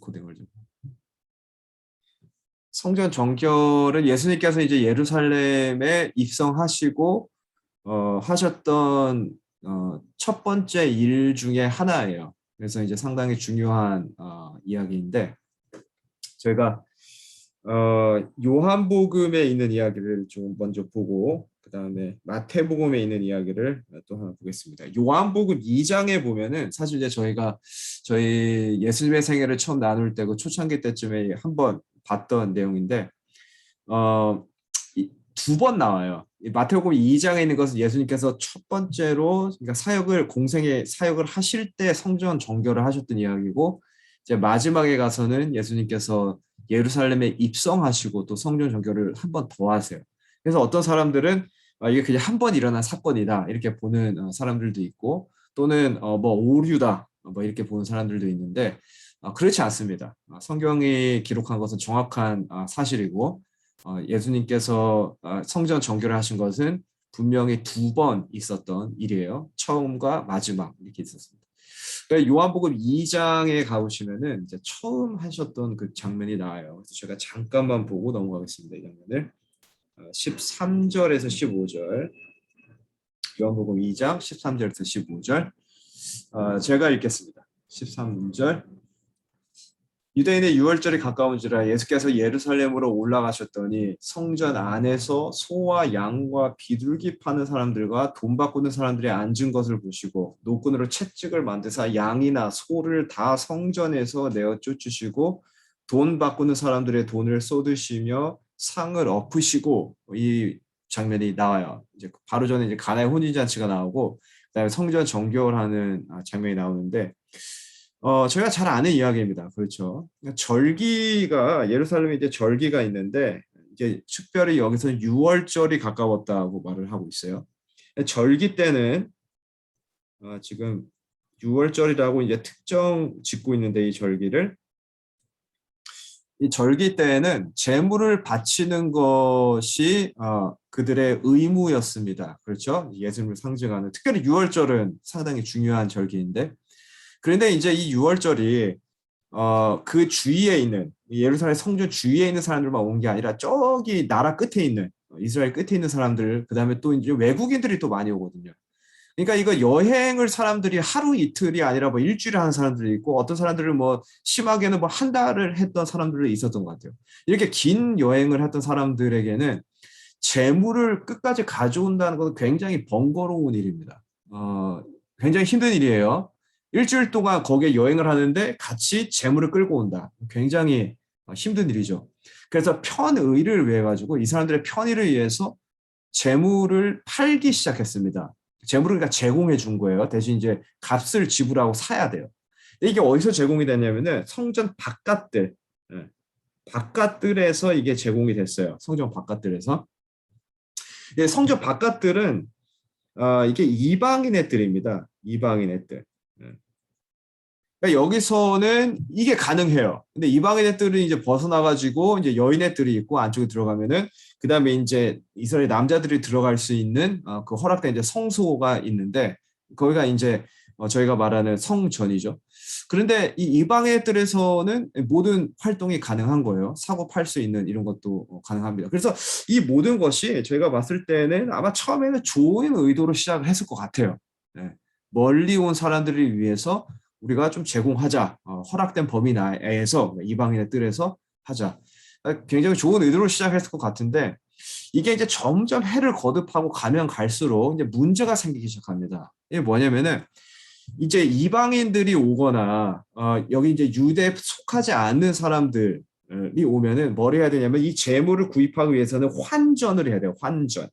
고등을 좀. 성전 정결은 예수님께서 이제 예루살렘에 입성하시고 하셨던 첫 번째 일 중에 하나예요. 그래서 이제 상당히 중요한 이야기인데 저희가 요한복음에 있는 이야기를 좀 먼저 보고 그 다음에 마태복음에 있는 이야기를 또 하나 보겠습니다. 요한복음 2장에 보면은 사실 이제 저희가 저희 예수님의 생애를 처음 나눌 때고 초창기 때쯤에 한번 봤던 내용인데 두 번 나와요. 마태복음 2장에 있는 것은 예수님께서 첫 번째로 그러니까 사역을 공생의 사역을 하실 때 성전 정결을 하셨던 이야기고 이제 마지막에 가서는 예수님께서 예루살렘에 입성하시고 또 성전 정결을 한 번 더 하세요. 그래서 어떤 사람들은 이게 그냥 한 번 일어난 사건이다 이렇게 보는 사람들도 있고 또는 뭐 오류다 뭐 이렇게 보는 사람들도 있는데 그렇지 않습니다. 성경이 기록한 것은 정확한 사실이고 예수님께서 성전 정결을 하신 것은 분명히 두 번 있었던 일이에요. 처음과 마지막 이렇게 있었습니다. 그러니까 요한복음 2장에 가보시면은 이제 처음 하셨던 그 장면이 나와요. 그래서 제가 잠깐만 보고 넘어가겠습니다. 이 장면을 13절에서 15절 요한복음 2장 13절에서 15절 제가 읽겠습니다. 13절 유대인의 유월절이 가까운지라 예수께서 예루살렘으로 올라가셨더니 성전 안에서 소와 양과 비둘기 파는 사람들과 돈 바꾸는 사람들이 앉은 것을 보시고 노끈으로 채찍을 만드사 양이나 소를 다 성전에서 내어 쫓으시고 돈 바꾸는 사람들의 돈을 쏟으시며 상을 엎으시고 이 장면이 나와요. 이제 바로 전에 이제 가나의 혼인잔치가 나오고 그다음에 성전 정결하는 장면이 나오는데 저희가 잘 아는 이야기입니다. 그렇죠. 절기가 예루살렘에 이제 절기가 있는데 이제 특별히 여기서 6월절이 가까웠다고 말을 하고 있어요. 절기 때는 지금 6월절이라고 이제 특정 짓고 있는데 이 절기를 이 절기 때에는 제물을 바치는 것이 그들의 의무였습니다. 그렇죠? 예수님을 상징하는 특별히 6월절은 상당히 중요한 절기인데 그런데 이제 이 6월절이 그 주위에 있는 예루살렘 성전 주위에 있는 사람들만 온 게 아니라 저기 나라 끝에 있는 이스라엘 끝에 있는 사람들 그다음에 또 이제 외국인들이 또 많이 오거든요. 그러니까 이거 여행을 사람들이 하루 이틀이 아니라 뭐 일주일에 하는 사람들이 있고 어떤 사람들은 뭐 심하게는 뭐 한 달을 했던 사람들이 있었던 것 같아요. 이렇게 긴 여행을 했던 사람들에게는 재물을 끝까지 가져온다는 것은 굉장히 번거로운 일입니다. 굉장히 힘든 일이에요. 일주일 동안 거기에 여행을 하는데 같이 재물을 끌고 온다. 굉장히 힘든 일이죠. 그래서 편의를 위해 가지고 이 사람들의 편의를 위해서 재물을 팔기 시작했습니다. 재물을 그러니까 제공해 준 거예요. 대신 이제 값을 지불하고 사야 돼요. 근데 이게 어디서 제공이 됐냐면은 성전 바깥들, 바깥들에서 이게 제공이 됐어요. 성전 바깥들에서. 성전 바깥들은 이게 이방인 애들입니다. 이방인 애들. 그러니까 여기서는 이게 가능해요. 근데 이방인 애들은 이제 벗어나가지고 이제 여인 애들이 있고 안쪽에 들어가면은 그 다음에 이제 이스라엘 남자들이 들어갈 수 있는 그 허락된 이제 성소가 있는데 거기가 이제 저희가 말하는 성전이죠. 그런데 이 이방인 애들에서는 모든 활동이 가능한 거예요. 사고 팔 수 있는 이런 것도 가능합니다. 그래서 이 모든 것이 저희가 봤을 때는 아마 처음에는 좋은 의도로 시작을 했을 것 같아요. 네. 멀리 온 사람들을 위해서 우리가 좀 제공하자. 허락된 범위 내에서 이방인의 뜰에서 하자. 굉장히 좋은 의도로 시작했을 것 같은데 이게 이제 점점 해를 거듭하고 가면 갈수록 이제 문제가 생기기 시작합니다. 이게 뭐냐면은 이제 이방인들이 오거나 여기 이제 유대에 속하지 않는 사람들이 오면은 뭘 해야 되냐면 이 재물을 구입하기 위해서는 환전을 해야 돼요. 환전.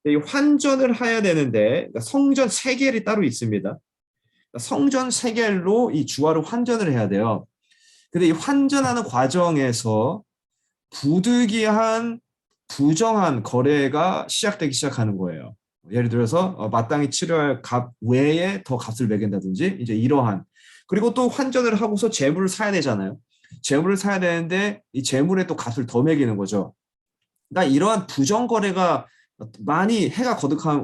이 환전을 해야 되는데 성전 세겔이 따로 있습니다. 성전 세겔로 이 주화를 환전을 해야 돼요. 근데 이 환전하는 과정에서 부득이한 부정한 거래가 시작되기 시작하는 거예요. 예를 들어서 마땅히 치료할 값 외에 더 값을 매긴다든지 이제 이러한 그리고 또 환전을 하고서 재물을 사야 되잖아요. 재물을 사야 되는데 이 재물에 또 값을 더 매기는 거죠. 그러니까 이러한 부정 거래가 많이 해가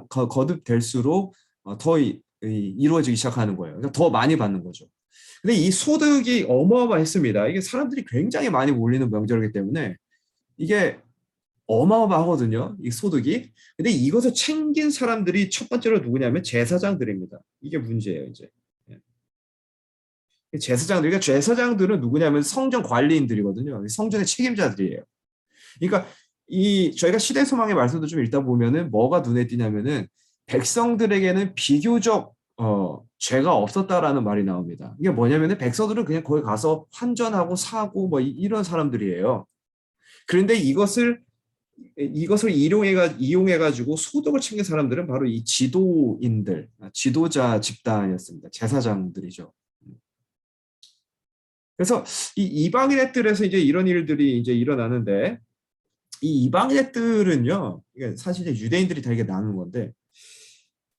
거듭될수록 더 이루어지기 시작하는 거예요. 그러니까 더 많이 받는 거죠. 근데 이 소득이 어마어마했습니다. 이게 사람들이 굉장히 많이 몰리는 명절이기 때문에 이게 어마어마하거든요. 이 소득이. 근데 이것을 챙긴 사람들이 첫 번째로 누구냐면 제사장들입니다. 이게 문제예요, 이제. 제사장들, 그러니까 제사장들은 누구냐면 성전 관리인들이거든요. 성전의 책임자들이에요. 그러니까 이 저희가 시대 소망의 말씀도 좀 읽다 보면은 뭐가 눈에 띄냐면은 백성들에게는 비교적 죄가 없었다라는 말이 나옵니다. 이게 뭐냐면은 백성들은 그냥 거기 가서 환전하고 사고 뭐 이런 사람들이에요. 그런데 이것을 이용해 가지고 소득을 챙긴 사람들은 바로 이 지도인들, 지도자 집단이었습니다. 제사장들이죠. 그래서 이 이방인의 뜰에서 이제 이런 일들이 이제 일어나는데 이 이방인의 뜰은요, 이게 사실 이제 유대인들이 되게 나누는 건데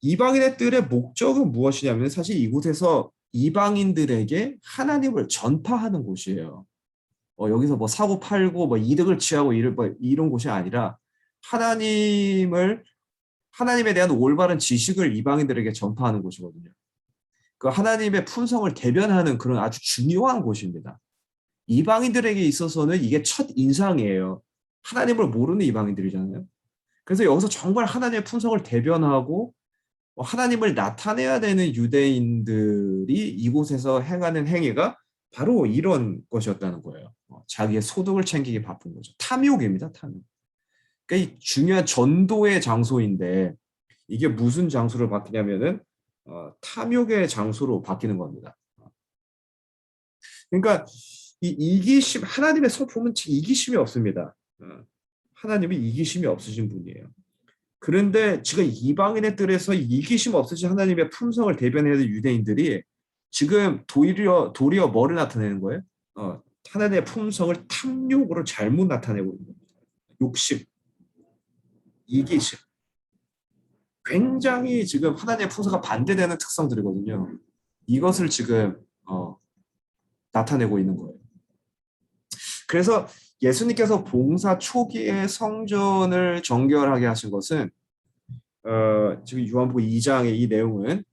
이방인의 뜰의 목적은 무엇이냐면 사실 이곳에서 이방인들에게 하나님을 전파하는 곳이에요. 여기서 뭐 사고 팔고 뭐 이득을 취하고 이런 곳이 아니라 하나님을 하나님에 대한 올바른 지식을 이방인들에게 전파하는 곳이거든요. 그 하나님의 품성을 대변하는 그런 아주 중요한 곳입니다. 이방인들에게 있어서는 이게 첫 인상이에요. 하나님을 모르는 이방인들이잖아요. 그래서 여기서 정말 하나님의 품성을 대변하고 하나님을 나타내야 되는 유대인들이 이곳에서 행하는 행위가 바로 이런 것이었다는 거예요. 자기의 소득을 챙기기 바쁜 거죠. 탐욕입니다, 탐욕. 그러니까 이 중요한 전도의 장소인데 이게 무슨 장소로 바뀌냐면은 탐욕의 장소로 바뀌는 겁니다. 그러니까 이 이기심 하나님의 성품은 이기심이 없습니다. 하나님이 이기심이 없으신 분이에요. 그런데 지금 이방인의 뜰에서 이기심 없으신 하나님의 품성을 대변해야 될 유대인들이 지금 도리어 뭐를 나타내는 거예요? 하나님의 품성을 탐욕으로 잘못 나타내고 있는 겁니다. 욕심, 이기심. 굉장히 지금 하나님의 품성과 반대되는 특성들이거든요. 이것을 지금 나타내고 있는 거예요. 그래서 예수님께서 봉사 초기에 성전을 정결하게 하신 것은 지금 요한복음 2장의 이 내용은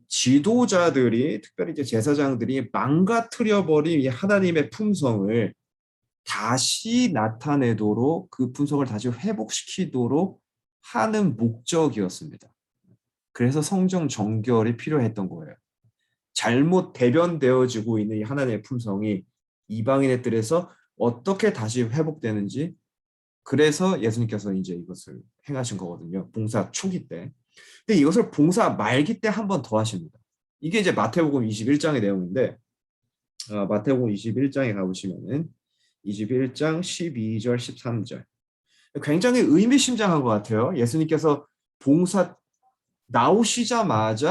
지도자들이 특별히 이제 제사장들이 망가뜨려 버린 이 하나님의 품성을 다시 나타내도록 그 품성을 다시 회복시키도록 하는 목적이었습니다. 그래서 성전 정결이 필요했던 거예요. 잘못 대변되어지고 있는 이 하나님의 품성이 이방인의 뜰에서 어떻게 다시 회복되는지 그래서 예수님께서 이제 이것을 행하신 거거든요. 봉사 초기 때. 근데 이것을 봉사 말기 때 한 번 더 하십니다. 이게 이제 마태복음 21장의 내용인데 마태복음 21장에 가보시면은 21장 12절 13절 굉장히 의미심장한 것 같아요. 예수님께서 봉사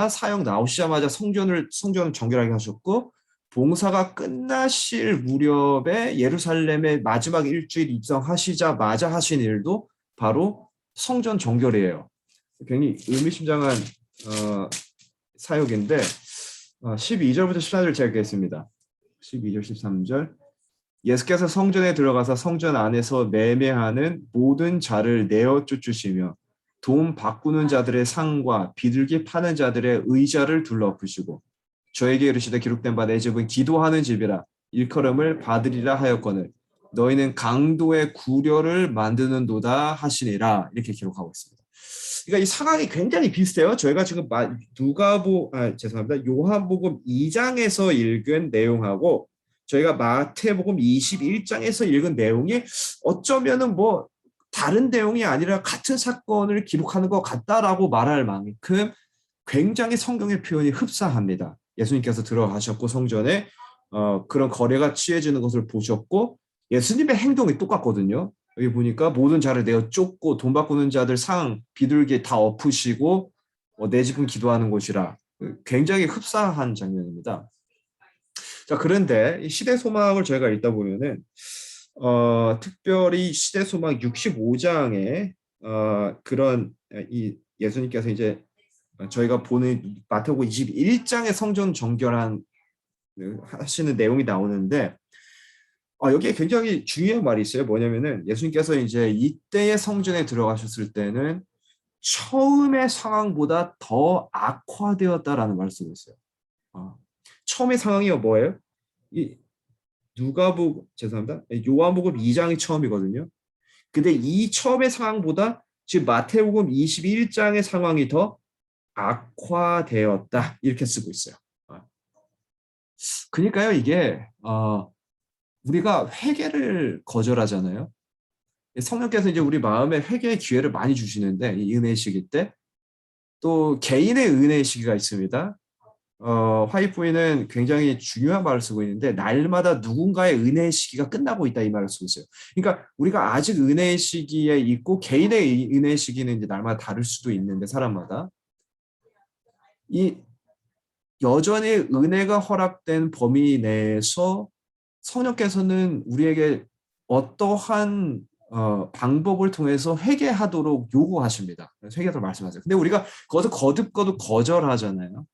사역 나오시자마자 성전을 정결하게 하셨고 봉사가 끝나실 무렵에 예루살렘에 마지막 일주일 입성하시자마자 하신 일도 바로 성전 정결이에요. 굉장히 의미심장한 사역인데 12절부터 14절 제가 읽겠습니다. 12절 13절 예수께서 성전에 들어가서 성전 안에서 매매하는 모든 자를 내어 쫓으시며 돈 바꾸는 자들의 상과 비둘기 파는 자들의 의자를 둘러엎으시고 저에게 이르시되 기록된 바 내 집은 기도하는 집이라 일컬음을 받으리라 하였거늘 너희는 강도의 구려를 만드는도다 하시니라 이렇게 기록하고 있습니다. 그러니까 이 상황이 굉장히 비슷해요. 저희가 지금 죄송합니다. 요한복음 2장에서 읽은 내용하고 저희가 마태복음 21장에서 읽은 내용이 어쩌면은 뭐 다른 내용이 아니라 같은 사건을 기록하는 것 같다라고 말할 만큼 굉장히 성경의 표현이 흡사합니다. 예수님께서 들어가셨고 성전에 그런 거래가 취해지는 것을 보셨고 예수님의 행동이 똑같거든요. 여기 보니까 모든 자를 내어 쫓고 돈 바꾸는 자들 상 비둘기 다 엎으시고 내 집은 기도하는 곳이라 굉장히 흡사한 장면입니다. 자, 그런데 이 시대 소망을 저희가 읽다 보면은 특별히 시대 소망 65장에 그런 이 예수님께서 이제 저희가 보는 마태복음 21장의 성전 정결한 하시는 내용이 나오는데 여기에 굉장히 중요한 말이 있어요. 뭐냐면은 예수님께서 이제 이때의 성전에 들어가셨을 때는 처음의 상황보다 더 악화되었다라는 말씀을 했어요. 처음의 상황이 뭐예요? 이 누가복음 죄송합니다. 요한복음 2장이 처음이거든요. 근데 이 처음의 상황보다 지금 마태복음 21장의 상황이 더 악화되었다 이렇게 쓰고 있어요. 그러니까요 이게 우리가 회개를 거절하잖아요. 성령께서 이제 우리 마음에 회개의 기회를 많이 주시는데 이 은혜의 시기 때 또 개인의 은혜의 시기가 있습니다. 화이트보이는 굉장히 중요한 말을 쓰고 있는데 날마다 누군가의 은혜의 시기가 끝나고 있다 이 말을 쓰고 있어요. 그러니까 우리가 아직 은혜의 시기에 있고 개인의 은혜의 시기는 이제 날마다 다를 수도 있는데 사람마다 이 여전히 은혜가 허락된 범위 내에서 성령께서는 우리에게 어떠한 방법을 통해서 회개하도록 요구하십니다. 회개하도록 말씀하세요. 근데 우리가 그것을 거듭 거절하잖아요.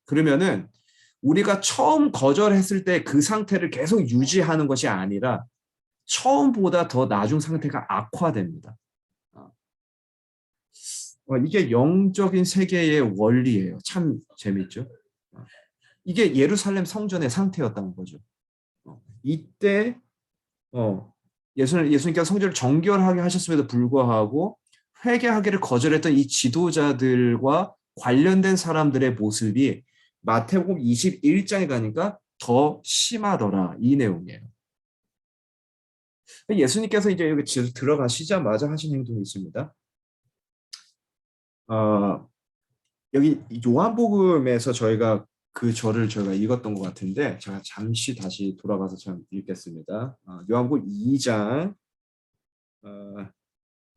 그러면은 우리가 처음 거절했을 때 그 상태를 계속 유지하는 것이 아니라 처음보다 더 나중 상태가 악화됩니다. 이게 영적인 세계의 원리예요. 참 재밌죠? 이게 예루살렘 성전의 상태였다는 거죠. 이때 예수님께서 성전을 정결하게 하셨음에도 불구하고 회개하기를 거절했던 이 지도자들과 관련된 사람들의 모습이 마태복음 21장에 가니까 더 심하더라 이 내용이에요. 예수님께서 이제 여기 들어가시자마자 하신 행동이 있습니다. 여기 요한복음에서 저희가 그 절을 저희가 읽었던 것 같은데 제가 잠시 다시 돌아가서 좀 읽겠습니다. 요한복음 2장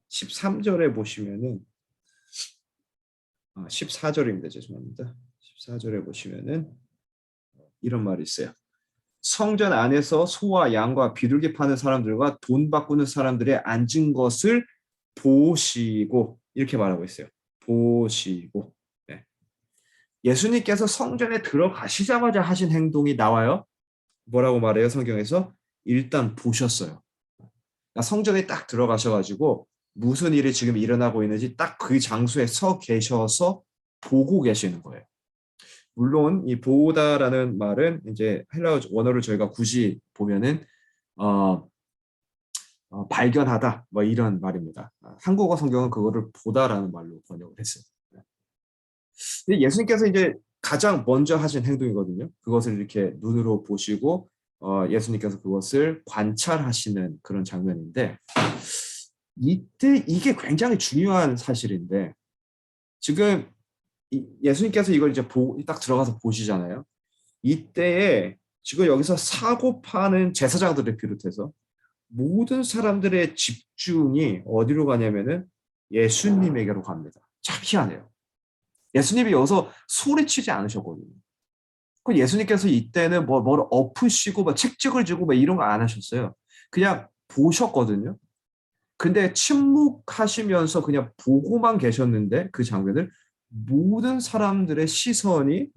13절에 보시면은 14절입니다. 죄송합니다. 14절에 보시면은 이런 말이 있어요. 성전 안에서 소와 양과 비둘기 파는 사람들과 돈 바꾸는 사람들의 앉은 것을 보시고 이렇게 말하고 있어요. 보시고. 네. 예수님께서 성전에 들어가시자마자 하신 행동이 나와요. 뭐라고 말해요? 성경에서 일단 보셨어요. 그러니까 성전에 딱 들어가셔가지고 무슨 일이 지금 일어나고 있는지 딱 그 장소에 서 계셔서 보고 계시는 거예요. 물론 이 보다라는 말은 이제 헬라어 원어를 저희가 굳이 보면은 발견하다 뭐 이런 말입니다. 한국어 성경은 그거를 보다라는 말로 번역을 했어요. 근데 예수님께서 이제 가장 먼저 하신 행동이거든요. 그것을 이렇게 눈으로 보시고 예수님께서 그것을 관찰하시는 그런 장면인데 이때 이게 굉장히 중요한 사실인데 지금 예수님께서 이걸 이제 딱 들어가서 보시잖아요. 이때에 지금 여기서 사고 파는 제사장들을 비롯해서 모든 사람들의 집중이 어디로 가냐면은 예수님에게로 갑니다. 참 희한해요. 예수님이 여기서 소리치지 않으셨거든요. 그 예수님께서 이때는 뭘 엎으시고 막 책찍을 쥐고 막 이런 거 안 하셨어요. 그냥 보셨거든요. 근데 침묵하시면서 그냥 보고만 계셨는데 그 장면을 모든 사람들의 시선이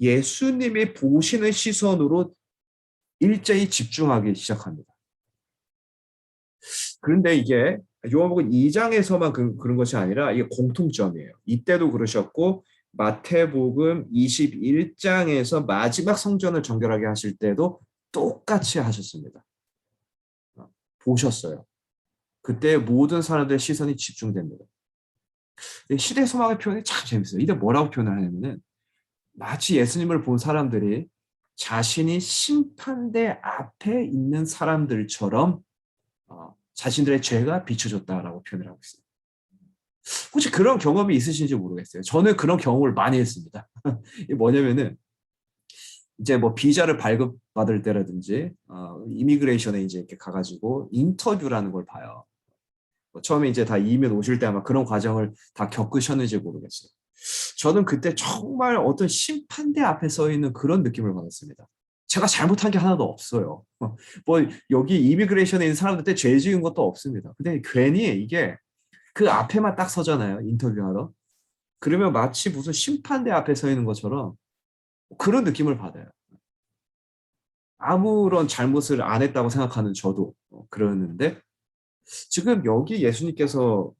예수님이 보시는 시선으로 일제히 집중하기 시작합니다. 그런데 이게 요한복음 2장에서만 그런 것이 아니라 이게 공통점이에요. 이때도 그러셨고 마태복음 21장에서 마지막 성전을 정결하게 하실 때도 똑같이 하셨습니다. 보셨어요. 그때 모든 사람들의 시선이 집중됩니다. 시대 소망의 표현이 참 재밌어요. 이때 뭐라고 표현을 하냐면은 마치 예수님을 본 사람들이 자신이 심판대 앞에 있는 사람들처럼 자신들의 죄가 비춰졌다라고 표현을 하고 있어요. 혹시 그런 경험이 있으신지 모르겠어요. 저는 그런 경험을 많이 했습니다. 이게 뭐냐면은 이제 뭐 비자를 발급받을 때라든지 이미그레이션에 이제 이렇게 가가지고 인터뷰라는 걸 봐요. 처음에 이제 다 이민 오실 때 아마 그런 과정을 다 겪으셨는지 모르겠어요. 저는 그때 정말 어떤 심판대 앞에 서 있는 그런 느낌을 받았습니다. 제가 잘못한 게 하나도 없어요. 뭐 여기 이미그레이션에 있는 사람들한테 죄 지은 것도 없습니다. 근데 괜히 이게 그 앞에만 딱 서잖아요. 인터뷰하러. 그러면 마치 무슨 심판대 앞에 서 있는 것처럼 그런 느낌을 받아요. 아무런 잘못을 안 했다고 생각하는 저도 그러는데 지금 여기 예수님께서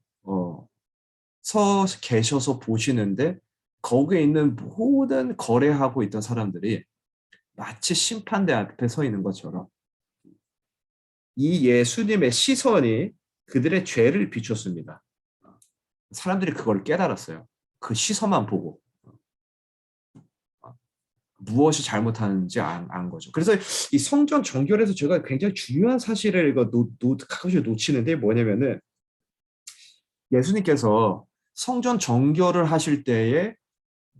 서 계셔서 보시는데 거기에 있는 모든 거래하고 있던 사람들이 마치 심판대 앞에 서 있는 것처럼 이 예수님의 시선이 그들의 죄를 비췄습니다. 사람들이 그걸 깨달았어요. 그 시선만 보고 무엇이 잘못하는지 안 거죠. 그래서 이 성전 정결에서 제가 굉장히 중요한 사실을 이거 가끔씩 놓치는데 뭐냐면은 예수님께서 성전 정결을 하실 때에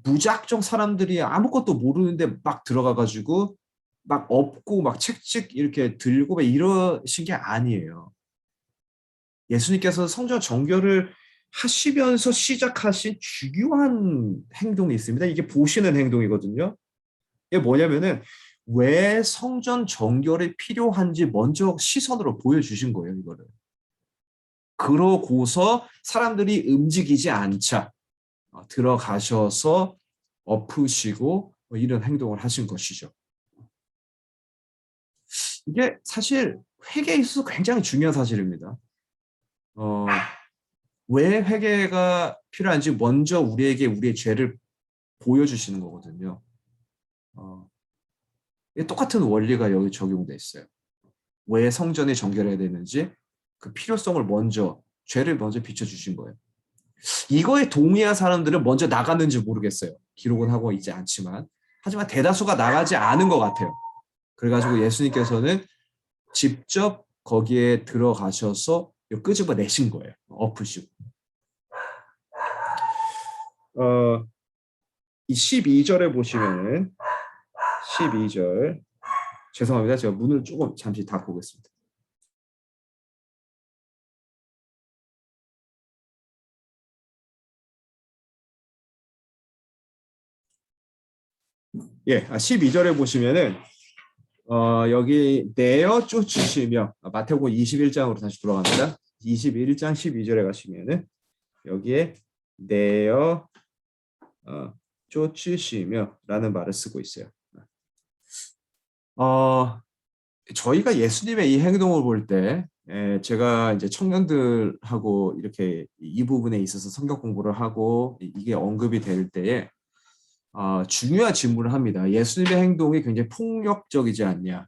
무작정 사람들이 아무것도 모르는데 막 들어가가지고 막 엎고 막 책찍 이렇게 들고 막 이러신 게 아니에요. 예수님께서 성전 정결을 하시면서 시작하신 중요한 행동이 있습니다. 이게 보시는 행동이거든요. 이게 뭐냐면은 왜 성전 정결이 필요한지 먼저 시선으로 보여주신 거예요, 이거를. 그러고서 사람들이 움직이지 않자 들어가셔서 엎으시고 이런 행동을 하신 것이죠. 이게 사실 회개에 있어서 굉장히 중요한 사실입니다. 어, 왜 회개가 필요한지 먼저 우리에게 우리의 죄를 보여주시는 거거든요. 똑같은 원리가 여기 적용돼 있어요. 왜 성전이 정결해야 되는지 그 필요성을 먼저 죄를 먼저 비춰주신 거예요. 이거에 동의한 사람들은 먼저 나갔는지 모르겠어요. 기록은 하고 있지 않지만 하지만 대다수가 나가지 않은 것 같아요. 그래가지고 예수님께서는 직접 거기에 들어가셔서 끄집어 내신 거예요. 엎으시고. 이 12절에 보시면은 12절 죄송합니다. 제가 문을 조금 잠시 닫고 오겠습니다. 예, 12절에 보시면은 여기 내어 쫓으시며 마태복음 21장으로 다시 돌아갑니다. 21장 12절에 가시면은 여기에 내어 쫓으시며라는 말을 쓰고 있어요. 저희가 예수님의 이 행동을 볼 때 제가 이제 청년들하고 이렇게 이 부분에 있어서 성경 공부를 하고 이게 언급이 될 때에 중요한 질문을 합니다. 예수님의 행동이 굉장히 폭력적이지 않냐?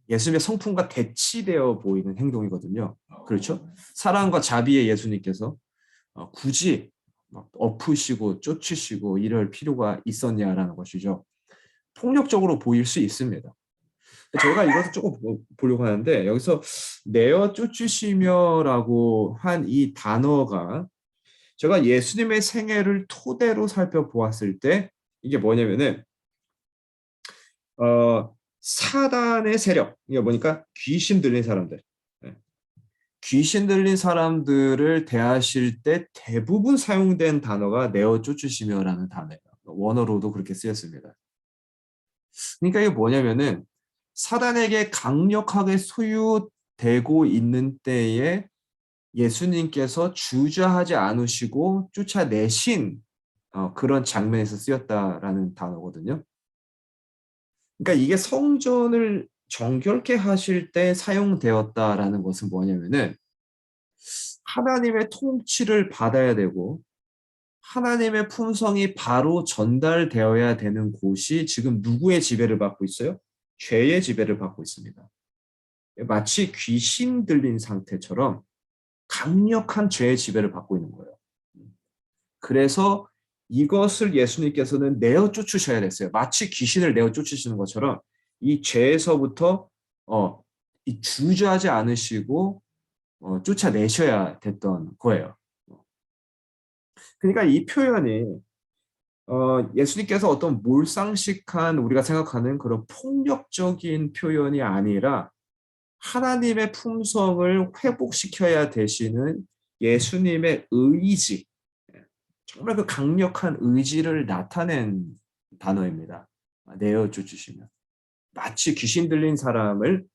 예수님의 성품과 대치되어 보이는 행동이거든요. 그렇죠? 사랑과 자비의 예수님께서 굳이 막 엎으시고 쫓으시고 이럴 필요가 있었냐라는 것이죠. 폭력적으로 보일 수 있습니다. 저희가 이것을 조금 보려고 하는데 여기서 내어 쫓으시며라고 한 이 단어가 제가 예수님의 생애를 토대로 살펴보았을 때 이게 뭐냐면은 사단의 세력 이게 뭐니까 귀신 들린 사람들 귀신 들린 사람들을 대하실 때 대부분 사용된 단어가 내어 쫓으시며라는 단어예요. 원어로도 그렇게 쓰였습니다. 그러니까 이게 뭐냐면은 사단에게 강력하게 소유되고 있는 때에 예수님께서 주저하지 않으시고 쫓아내신 그런 장면에서 쓰였다라는 단어거든요. 그러니까 이게 성전을 정결케 하실 때 사용되었다라는 것은 뭐냐면은 하나님의 통치를 받아야 되고 하나님의 품성이 바로 전달되어야 되는 곳이 지금 누구의 지배를 받고 있어요? 죄의 지배를 받고 있습니다. 마치 귀신 들린 상태처럼 강력한 죄의 지배를 받고 있는 거예요. 그래서 이것을 예수님께서는 내어 쫓으셔야 됐어요. 마치 귀신을 내어 쫓으시는 것처럼 이 죄에서부터 이 주저하지 않으시고 쫓아내셔야 됐던 거예요. 그러니까 이 표현이 예수님께서 어떤 몰상식한 우리가 생각하는 그런 폭력적인 표현이 아니라 하나님의 품성을 회복시켜야 되시는 예수님의 의지, 정말 그 강력한 의지를 나타낸 단어입니다. 내어 쫓으시면. 마치 귀신 들린 사람은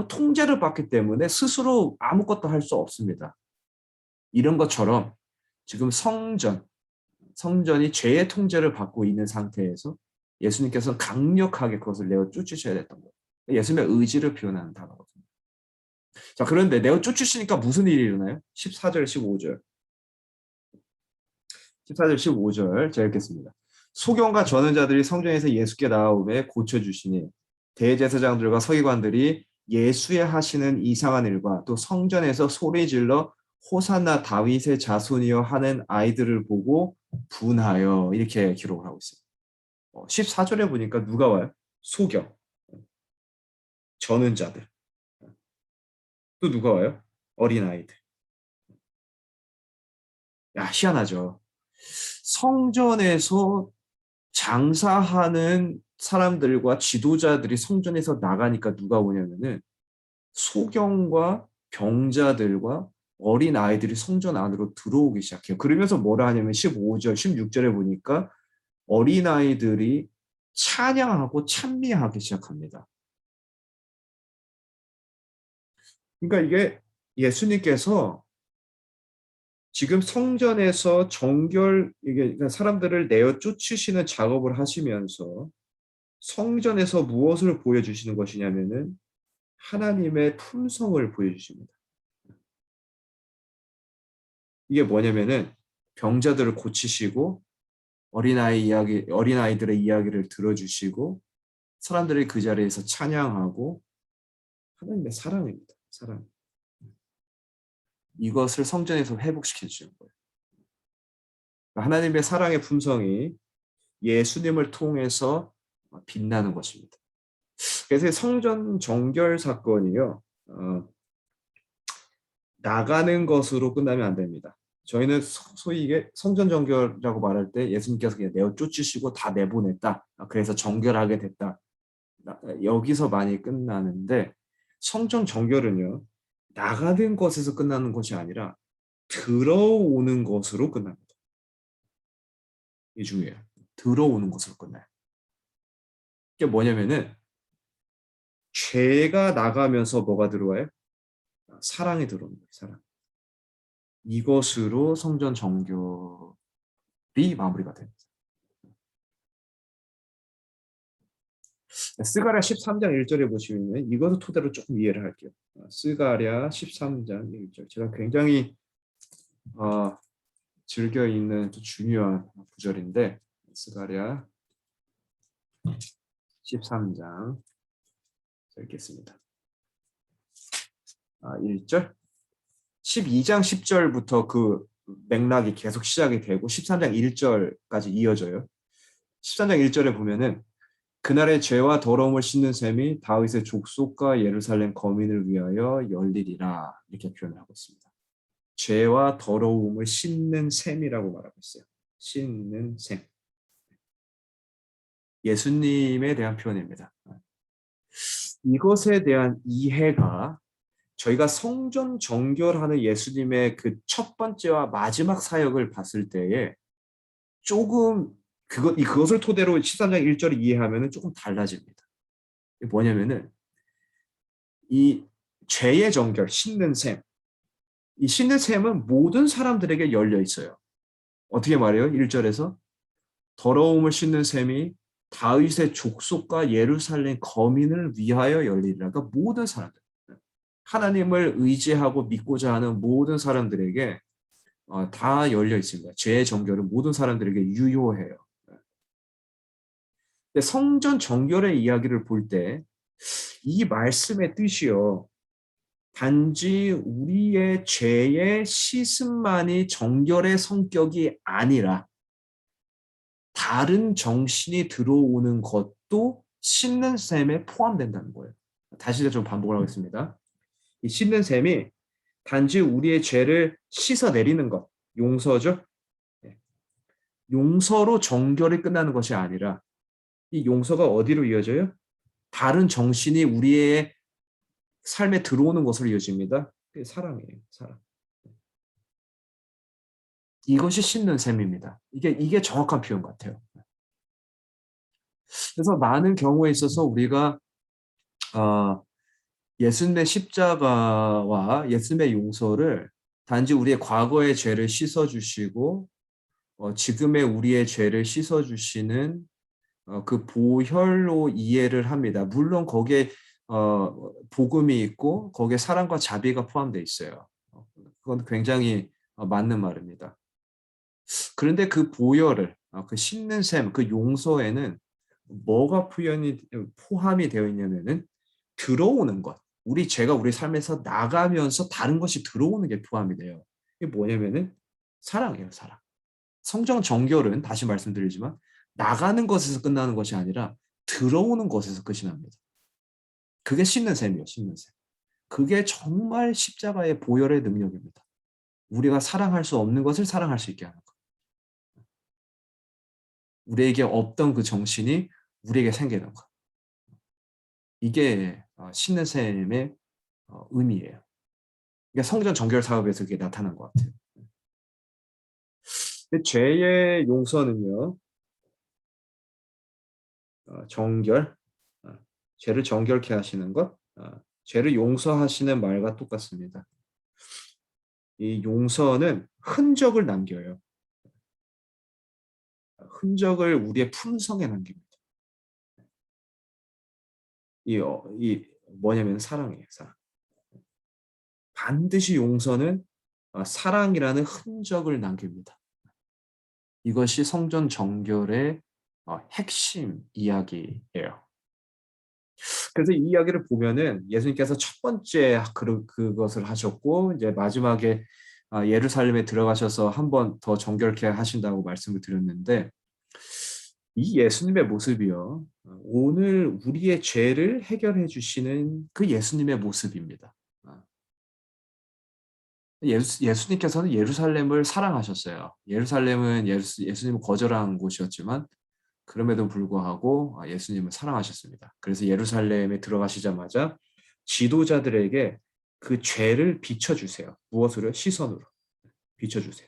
통제를 받기 때문에 스스로 아무것도 할 수 없습니다. 이런 것처럼 지금 성전이 죄의 통제를 받고 있는 상태에서 예수님께서는 강력하게 그것을 내어 쫓으셔야 됐던 거예요. 예수님의 의지를 표현하는 단어거든요. 자, 그런데 내어 쫓으시니까 무슨 일이 일어나요? 14절, 15절. 14절 15절 제가 읽겠습니다. 소경과 전원자들이 성전에서 예수께 나아오매 고쳐주시니 대제사장들과 서기관들이 예수의 하시는 이상한 일과 또 성전에서 소리질러 호산나 다윗의 자손이여 하는 아이들을 보고 분하여 이렇게 기록을 하고 있어요. 14절에 보니까 누가 와요? 소경, 전은자들. 또 누가 와요? 어린아이들. 야, 희한하죠. 성전에서 장사하는 사람들과 지도자들이 성전에서 나가니까 누가 오냐면은 소경과 병자들과 어린 아이들이 성전 안으로 들어오기 시작해요. 그러면서 뭐라 하냐면 15절, 16절에 보니까 어린 아이들이 찬양하고 찬미하기 시작합니다. 그러니까 이게 예수님께서 지금 성전에서 이게 그러니까 사람들을 내어 쫓으시는 작업을 하시면서 성전에서 무엇을 보여주시는 것이냐면은 하나님의 품성을 보여주십니다. 이게 뭐냐면은 병자들을 고치시고 어린아이들의 이야기를 들어주시고 사람들이 그 자리에서 찬양하고 하나님의 사랑입니다. 사랑. 이것을 성전에서 회복시켜 주는 거예요. 하나님의 사랑의 품성이 예수님을 통해서 빛나는 것입니다. 그래서 성전 정결 사건이요. 나가는 것으로 끝나면 안 됩니다. 저희는 소위 이게 성전 정결이라고 말할 때 예수님께서 그냥 내어 쫓으시고 다 내보냈다. 그래서 정결하게 됐다. 여기서 많이 끝나는데 성전 정결은요. 나가는 것에서 끝나는 것이 아니라 들어오는 것으로 끝납니다. 이게 중요해요. 들어오는 것으로 끝나요. 이게 뭐냐면은 죄가 나가면서 뭐가 들어와요? 사랑이 들어오는 거예요. 사랑. 이것으로 성전 정결이 마무리가 됩니다. 스가랴 13장 1절에 보시면 이것을 토대로 조금 이해를 할게요. 스가랴 13장 1절. 제가 굉장히 즐겨 읽는 중요한 구절인데 스가랴 13장 읽겠습니다. 1절 12장 10절부터 그 맥락이 계속 시작이 되고 13장 1절까지 이어져요. 13장 1절에 보면은 그날의 죄와 더러움을 씻는 셈이 다윗의 족속과 예루살렘 거민을 위하여 열리리라 이렇게 표현을 하고 있습니다. 죄와 더러움을 씻는 셈이라고 말하고 있어요. 씻는 셈. 예수님에 대한 표현입니다. 이것에 대한 이해가 저희가 성전 정결하는 예수님의 그 첫 번째와 마지막 사역을 봤을 때에 조금 그것을 토대로 13장 1절을 이해하면 조금 달라집니다. 뭐냐면은 이 죄의 정결, 씻는 셈. 이 씻는 셈은 모든 사람들에게 열려 있어요. 어떻게 말해요? 1절에서 더러움을 씻는 셈이 다윗의 족속과 예루살렘 거민을 위하여 열리리라. 그러니까 모든 사람들. 하나님을 의지하고 믿고자 하는 모든 사람들에게 다 열려 있습니다. 죄의 정결은 모든 사람들에게 유효해요. 근데 성전 정결의 이야기를 볼 때 이 말씀의 뜻이요. 단지 우리의 죄의 씻음만이 정결의 성격이 아니라 다른 정신이 들어오는 것도 씻는 셈에 포함된다는 거예요. 다시 좀 반복을 하겠습니다. 이 씻는 셈이 단지 우리의 죄를 씻어내리는 것, 용서죠. 용서로 정결이 끝나는 것이 아니라 이 용서가 어디로 이어져요? 다른 정신이 우리의 삶에 들어오는 것으로 이어집니다. 그게 사랑이에요. 사랑. 이것이 씻는 셈입니다. 이게 정확한 표현 같아요. 그래서 많은 경우에 있어서 우리가 예수님의 십자가와 예수님의 용서를 단지 우리의 과거의 죄를 씻어주시고 지금의 우리의 죄를 씻어주시는 그 보혈로 이해를 합니다. 물론 거기에 복음이 있고 거기에 사랑과 자비가 포함되어 있어요. 그건 굉장히 맞는 말입니다. 그런데 그 보혈을, 그 씻는 셈, 그 용서에는 뭐가 포함이 되어 있냐면은 들어오는 것. 우리 죄가 우리 삶에서 나가면서 다른 것이 들어오는 게 포함이 돼요. 이게 뭐냐면은 사랑이에요, 사랑. 성경 정결은 다시 말씀드리지만 나가는 것에서 끝나는 것이 아니라 들어오는 것에서 끝이 납니다. 그게 씻는 셈이에요, 씻는 셈. 그게 정말 십자가의 보혈의 능력입니다. 우리가 사랑할 수 없는 것을 사랑할 수 있게 하는 것. 우리에게 없던 그 정신이 우리에게 생기는 것. 이게 씻는 셈의 의미예요. 그러니까 성전 정결 사업에서 그게 나타난 것 같아요. 근데 죄의 용서는요, 정결, 죄를 정결케 하시는 것, 죄를 용서하시는 말과 똑같습니다. 이 용서는 흔적을 남겨요. 흔적을 우리의 품성에 남깁니다. 이 뭐냐면 사랑이에요, 사랑. 반드시 용서는 사랑이라는 흔적을 남깁니다. 이것이 성전 정결의 핵심 이야기예요. 그래서 이 이야기를 보면은 예수님께서 첫 번째 그것을 하셨고 이제 마지막에 예루살렘에 들어가셔서 한 번 더 정결케 하신다고 말씀을 드렸는데 이 예수님의 모습이요. 오늘 우리의 죄를 해결해 주시는 그 예수님의 모습입니다. 예수님께서는 예루살렘을 사랑하셨어요. 예루살렘은 예수님을 거절한 곳이었지만 그럼에도 불구하고 예수님을 사랑하셨습니다. 그래서 예루살렘에 들어가시자마자 지도자들에게 그 죄를 비춰주세요. 무엇으로? 시선으로 비춰주세요.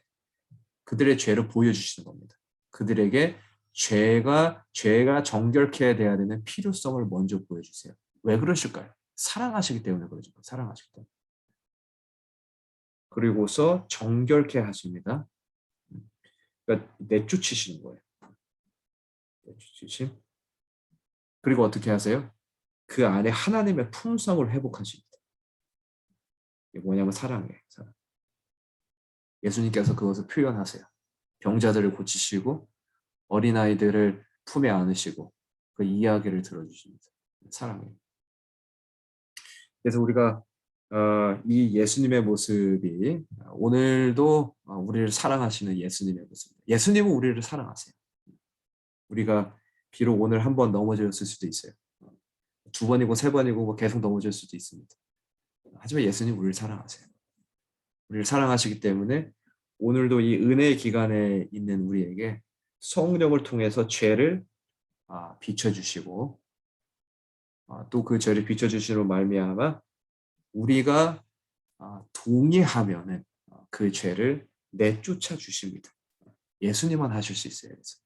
그들의 죄를 보여주시는 겁니다. 그들에게 죄가 정결케 돼야 되는 필요성을 먼저 보여주세요. 왜 그러실까요? 사랑하시기 때문에 그러죠. 사랑하시기 때문에. 그리고서 정결케 하십니다. 그러니까 내쫓으시는 거예요. 내쫓으심. 그리고 어떻게 하세요? 그 안에 하나님의 품성을 회복하십니다. 이게 뭐냐면 사랑이에요. 사랑. 예수님께서 그것을 표현하세요. 병자들을 고치시고 어린아이들을 품에 안으시고 그 이야기를 들어주십니다. 사랑이에요. 그래서 우리가 이 예수님의 모습이 오늘도 우리를 사랑하시는 예수님의 모습입니다. 예수님은 우리를 사랑하세요. 우리가 비록 오늘 한 번 넘어졌을 수도 있어요. 두 번이고 세 번이고 뭐 계속 넘어질 수도 있습니다. 하지만 예수님 우리를 사랑하세요. 우리를 사랑하시기 때문에 오늘도 이 은혜의 기간에 있는 우리에게 성령을 통해서 죄를 비춰주시고 또 그 죄를 비춰주시로 말미암아 우리가 동의하면은 그 죄를 내쫓아 주십니다. 예수님만 하실 수 있어요. 그래서.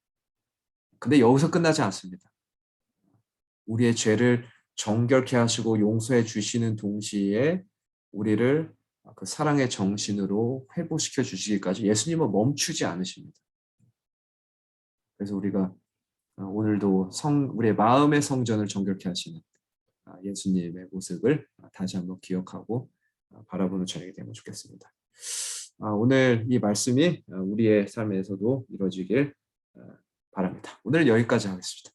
근데 여기서 끝나지 않습니다. 우리의 죄를 정결케 하시고 용서해 주시는 동시에 우리를 그 사랑의 정신으로 회복시켜 주시기까지 예수님은 멈추지 않으십니다. 그래서 우리가 오늘도 우리의 마음의 성전을 정결케 하시는 예수님의 모습을 다시 한번 기억하고 바라보는 저녁이 되면 좋겠습니다. 오늘 이 말씀이 우리의 삶에서도 이루어지길 바랍니다. 오늘 여기까지 하겠습니다.